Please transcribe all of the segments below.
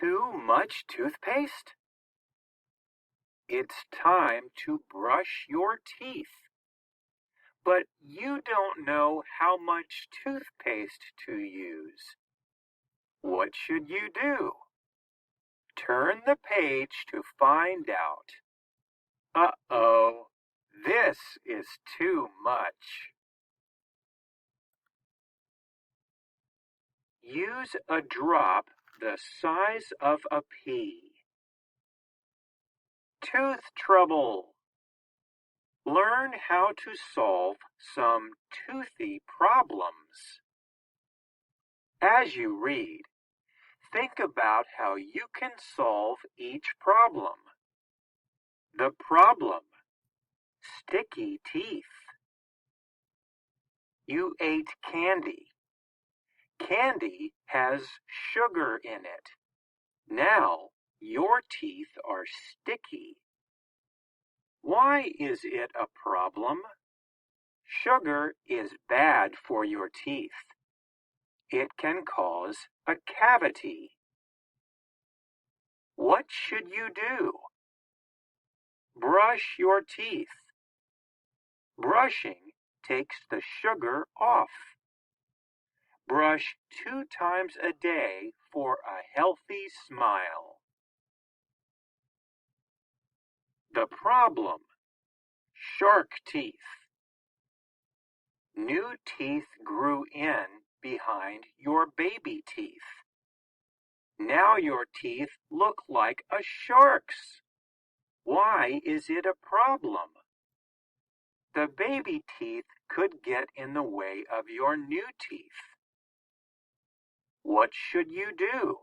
Too much toothpaste? It's time to brush your teeth. But you don't know how much toothpaste to use. What should you do? Turn the page to find out. Uh-oh, this is too much. Use a drop the size of a pea. Tooth trouble. Learn how to solve some toothy problems. As you read, think about how you can solve each problem. The problem: sticky teeth. You ate candy. Candy has sugar in it. Now your teeth are sticky. Why is it a problem? Sugar is bad for your teeth. It can cause a cavity. What should you do? Brush your teeth. Brushing takes the sugar off. Brush 2 times a day for a healthy smile. The problem: shark teeth. New teeth grew in behind your baby teeth. Now your teeth look like a shark's. Why is it a problem? The baby teeth could get in the way of your new teeth. What should you do?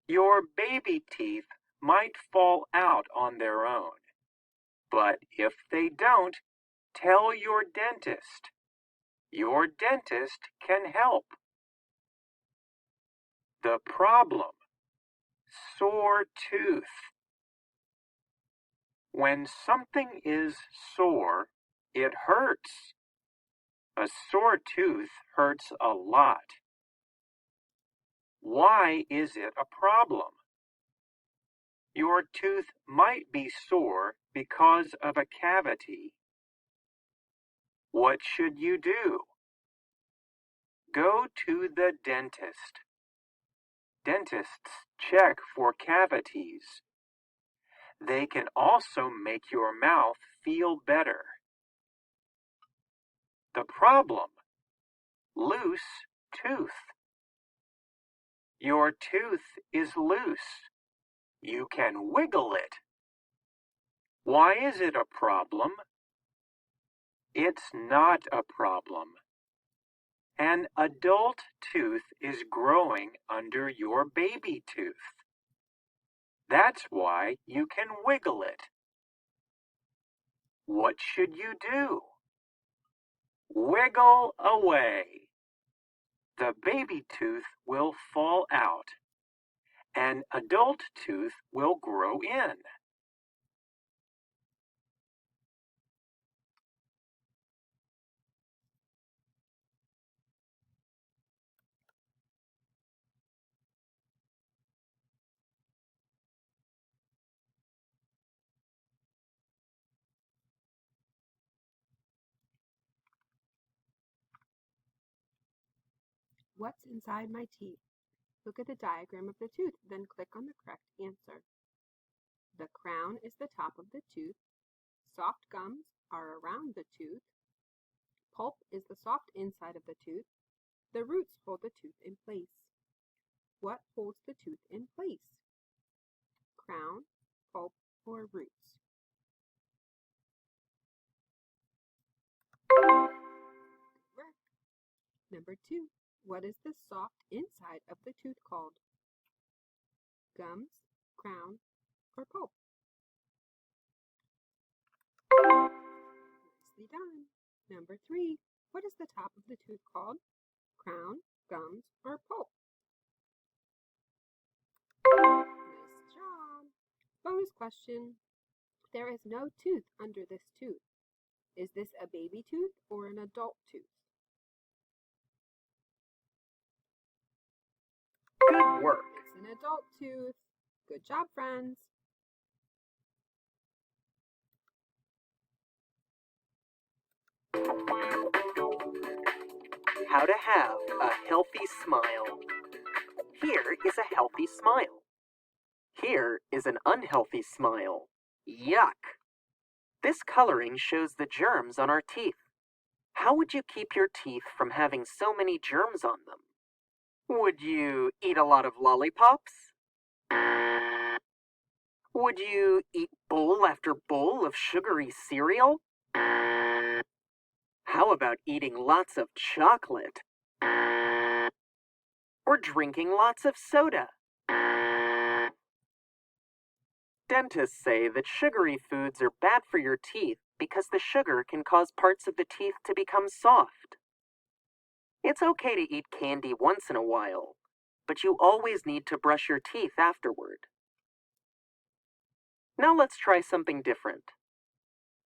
Your baby teeth might fall out on their own, but if they don't, tell your dentist. Your dentist can help. The problem: sore tooth. When something is sore, it hurts. A sore tooth hurts a lot. Why is it a problem? Your tooth might be sore because of a cavity. What should you do? Go to the dentist. Dentists check for cavities. They can also make your mouth feel better. The problem: loose tooth. Your tooth is loose. You can wiggle it. Why is it a problem? It's not a problem. An adult tooth is growing under your baby tooth. That's why you can wiggle it. What should you do? Wiggle away. The baby tooth will fall out. An adult tooth will grow in. What's inside my teeth? Look at the diagram of the tooth, then click on the correct answer. The crown is the top of the tooth. Soft gums are around the tooth. Pulp is the soft inside of the tooth. The roots hold the tooth in place. What holds the tooth in place? Crown, pulp, or roots? Correct. Number 2. What is the soft inside of the tooth called? Gums, crown, or pulp? Nicely done. Number 3. What is the top of the tooth called? Crown, gums, or pulp? Nice job. Bonus question. There is no tooth under this tooth. Is this a baby tooth or an adult tooth? Good work. an adult tooth. Good job, friends. How to have a healthy smile. Here is a healthy smile. Here is an unhealthy smile. Yuck! This coloring shows the germs on our teeth. How would you keep your teeth from having so many germs on them? Would you eat a lot of lollipops? Would you eat bowl after bowl of sugary cereal? How about eating lots of chocolate? Or drinking lots of soda? Dentists say that sugary foods are bad for your teeth because the sugar can cause parts of the teeth to become soft. It's okay to eat candy once in a while, but you always need to brush your teeth afterward. Now let's try something different.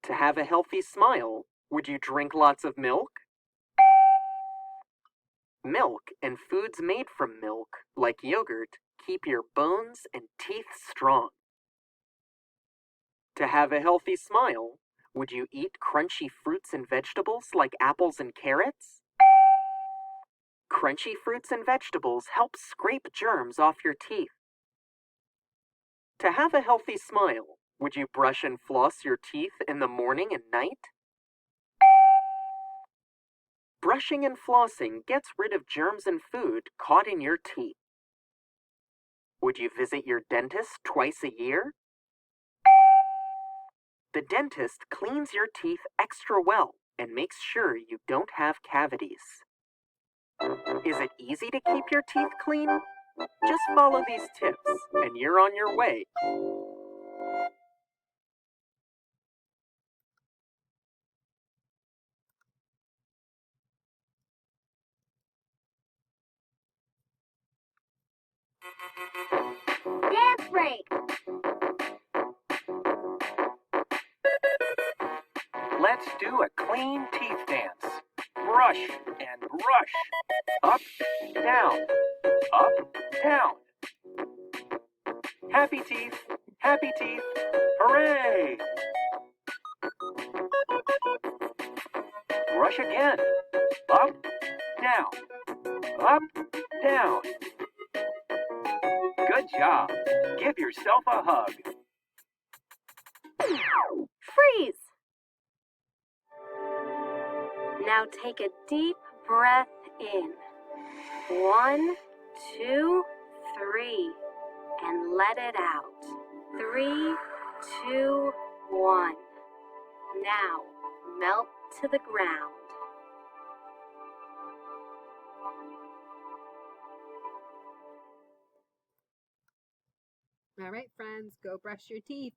To have a healthy smile, would you drink lots of milk? Milk and foods made from milk, like yogurt, keep your bones and teeth strong. To have a healthy smile, would you eat crunchy fruits and vegetables like apples and carrots? Crunchy fruits and vegetables help scrape germs off your teeth. To have a healthy smile, would you brush and floss your teeth in the morning and night? Brushing and flossing gets rid of germs and food caught in your teeth. Would you visit your dentist twice a year? The dentist cleans your teeth extra well and makes sure you don't have cavities. Is it easy to keep your teeth clean? Just follow these tips and you're on your way. Dance break! Let's do a clean teeth dance. Brush and brush. Up, down, up, down. Happy teeth, happy teeth. Hooray! Brush again. Up, down, up, down. Good job. Give yourself a hug. Freeze! Now take a deep breath in. 1, 2, 3. And let it out. 3, 2, 1. Now melt to the ground. All right, friends, go brush your teeth.